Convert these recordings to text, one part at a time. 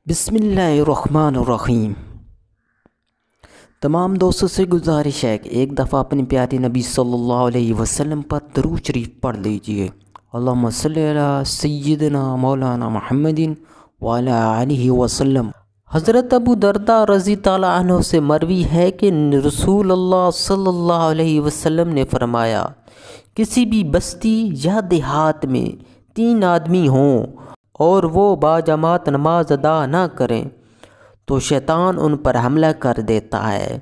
بسم اللہ الرحمن الرحیم۔ تمام دوستوں سے گزارش ہے کہ ایک دفعہ اپنے پیارے نبی صلی اللہ علیہ وسلم پر درود شریف پڑھ لیجئے۔ اللہم صلی علی سیدنا مولانا محمد وعلی آلہ وسلم۔ حضرت ابو درداء رضی تعالیٰ عنہ سے مروی ہے کہ رسول اللہ صلی اللہ علیہ وسلم نے فرمایا، کسی بھی بستی یا دیہات میں 3 آدمی ہوں اور وہ باجماعت نماز ادا نہ کریں تو شیطان ان پر حملہ کر دیتا ہے،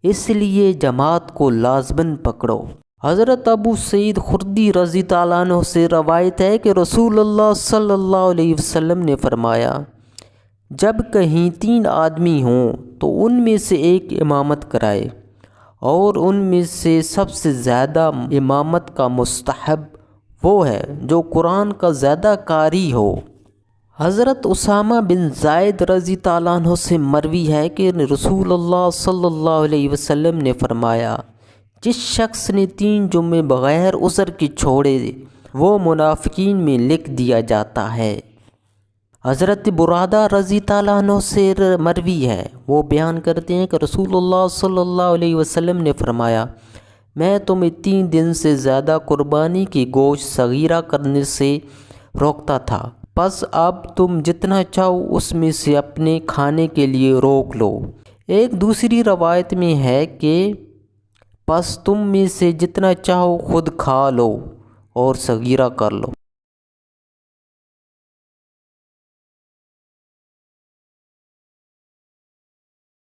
اس لیے جماعت کو لازماً پکڑو۔ حضرت ابو سعید خدری رضی تعالیٰ عنہ سے روایت ہے کہ رسول اللہ صلی اللہ علیہ وسلم نے فرمایا، جب کہیں 3 آدمی ہوں تو ان میں سے ایک امامت کرائے، اور ان میں سے سب سے زیادہ امامت کا مستحب وہ ہے جو قرآن کا زیادہ قاری ہو۔ حضرت اسامہ بن زید رضی تعالیٰ عنہ سے مروی ہے کہ رسول اللہ صلی اللہ علیہ وسلم نے فرمایا، جس شخص نے 3 جمعے بغیر عذر کے چھوڑے وہ منافقین میں لکھ دیا جاتا ہے۔ حضرت برادہ رضی تعالیٰ عنہ سے مروی ہے، وہ بیان کرتے ہیں کہ رسول اللہ صلی اللہ علیہ وسلم نے فرمایا، میں تمہیں 3 دن سے زیادہ قربانی کی گوشت صغیرہ کرنے سے روکتا تھا، پس اب تم جتنا چاہو اس میں سے اپنے کھانے کے لیے روک لو۔ ایک دوسری روایت میں ہے کہ پس تم میں سے جتنا چاہو خود کھا لو اور صغیرہ کر لو۔